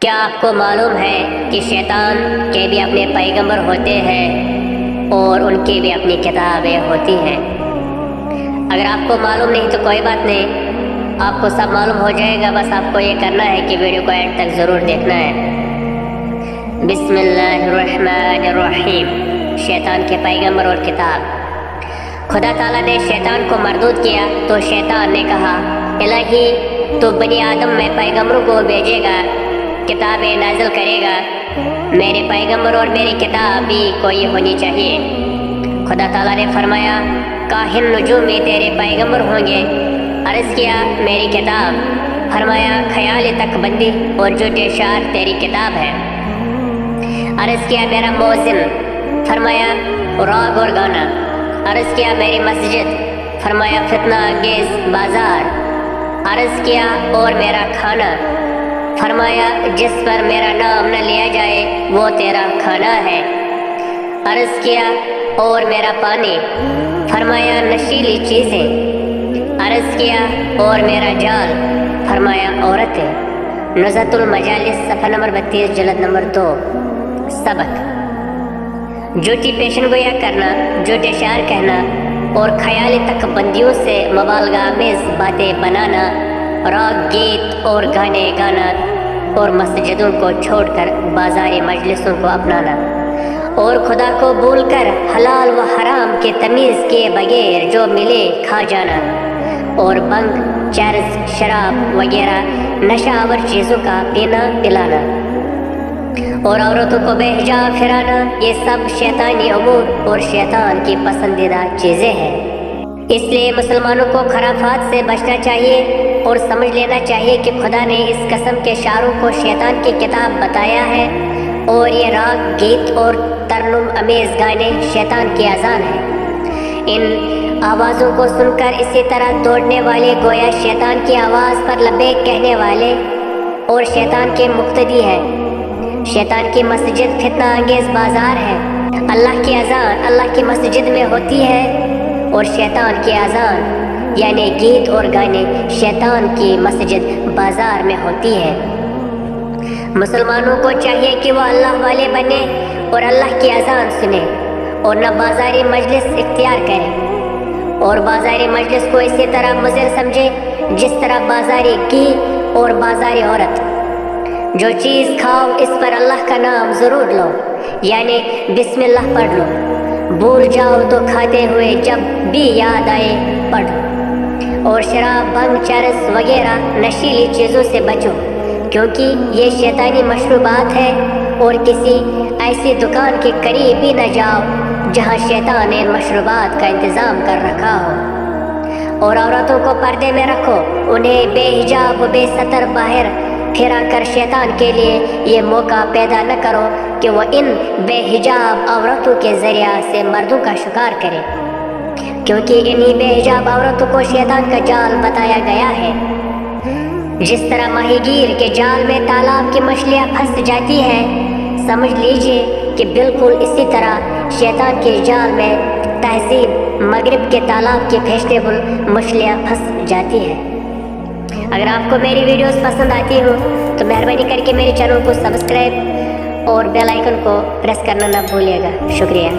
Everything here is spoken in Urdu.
کیا آپ کو معلوم ہے کہ شیطان کے بھی اپنے پیغمبر ہوتے ہیں اور ان کی بھی اپنی کتابیں ہوتی ہیں؟ اگر آپ کو معلوم نہیں تو کوئی بات نہیں، آپ کو سب معلوم ہو جائے گا، بس آپ کو یہ کرنا ہے کہ ویڈیو کو اینڈ تک ضرور دیکھنا ہے۔ بسم اللہ الرحمن الرحیم۔ شیطان کے پیغمبر اور کتاب۔ خدا تعالیٰ نے شیطان کو مردود کیا تو شیطان نے کہا، الہی تو بنی آدم میں پیغمبروں کو بھیجے گا، کتابیں نازل کرے گا، میرے پیغمبر اور میری کتاب بھی کوئی ہونی چاہیے۔ خدا تعالیٰ نے فرمایا، کاہن نجوم میں تیرے پیغمبر ہوں گے۔ عرض کیا، میری کتاب؟ فرمایا، خیال تک بندی اور جھوٹے شعر تیری کتاب ہے۔ عرض کیا، میرا موزن؟ فرمایا، راگ اور گانا۔ عرض کیا، میری مسجد؟ فرمایا، فتنہ انگیز بازار۔ عرض کیا، اور میرا کھانا؟ فرمایا، جس پر میرا نام نہ لیا جائے وہ تیرا کھانا ہے۔ عرض کیا، اور میرا پانی؟ فرمایا، نشیلی چیزیں۔ عرض کیا، اور میرا جال؟ فرمایا، عورتیں۔ نزہۃ المجالس صفحہ نمبر 32 جلد نمبر 2۔ سبق: جھوٹی پیشن گویا کرنا، جھوٹے شعر کہنا اور خیال تک بندیوں سے مبالغہ آمیز باتیں بنانا، راگ گیت اور گانے گانا اور مسجدوں کو چھوڑ کر بازاری مجلسوں کو اپنانا اور خدا کو بھول کر حلال و حرام کے تمیز کیے بغیر جو ملے کھا جانا اور بنگ، چرس، شراب وغیرہ نشہ آور چیزوں کا پینا پلانا اور عورتوں کو بے حجاب پھرانا، یہ سب شیطانی امور اور شیطان کی پسندیدہ چیزیں ہیں۔ اس لیے مسلمانوں کو خرافات سے بچنا چاہیے اور سمجھ لینا چاہیے کہ خدا نے اس قسم کے شعروں کو شیطان کی کتاب بتایا ہے اور یہ راگ گیت اور ترنم امیز گانے شیطان کی اذان ہے۔ ان آوازوں کو سن کر اسی طرح دوڑنے والے گویا شیطان کی آواز پر لبیک کہنے والے اور شیطان کے مقتدی ہیں۔ شیطان کی مسجد فتنہ انگیز بازار ہے۔ اللہ کی اذان اللہ کی مسجد میں ہوتی ہے اور شیطان کی اذان یعنی گیت اور گانے شیطان کی مسجد بازار میں ہوتی ہے۔ مسلمانوں کو چاہیے کہ وہ اللہ والے بنے اور اللہ کی اذان سنے اور نہ بازاری مجلس اختیار کرے اور بازاری مجلس کو اسی طرح مضر سمجھے جس طرح بازاری گھی اور بازاری عورت۔ جو چیز کھاؤ اس پر اللہ کا نام ضرور لو، یعنی بسم اللہ پڑھ لو۔ بھول جاؤ تو کھاتے ہوئے جب بھی یاد آئے پڑھو اور شراب، بھنگ، چرس وغیرہ نشیلی چیزوں سے بچو، کیونکہ یہ شیطانی مشروبات ہے اور کسی ایسی دکان کے قریب بھی نہ جاؤ جہاں شیطان نے مشروبات کا انتظام کر رکھا ہو۔ اور عورتوں کو پردے میں رکھو، انہیں بے حجاب و بے ستر باہر پھرا کر شیطان کے لیے یہ موقع پیدا نہ کرو کہ وہ ان بے حجاب عورتوں کے ذریعہ سے مردوں کا شکار کرے، کیونکہ انہی بے حجاب عورتوں کو شیطان کا جال بتایا گیا ہے۔ جس طرح ماہی گیر کے جال میں تالاب کی مچھلیاں پھنس جاتی ہیں، سمجھ لیجئے کہ بالکل اسی طرح شیطان کے جال میں تہذیب مغرب کے تالاب کی فیشنیبل مچھلیاں پھنس جاتی ہیں۔ اگر آپ کو میری ویڈیوز پسند آتی ہوں تو مہربانی کر کے میرے چینل کو سبسکرائب اور بیل آئیکن کو پریس کرنا نہ بھولیے گا۔ شکریہ۔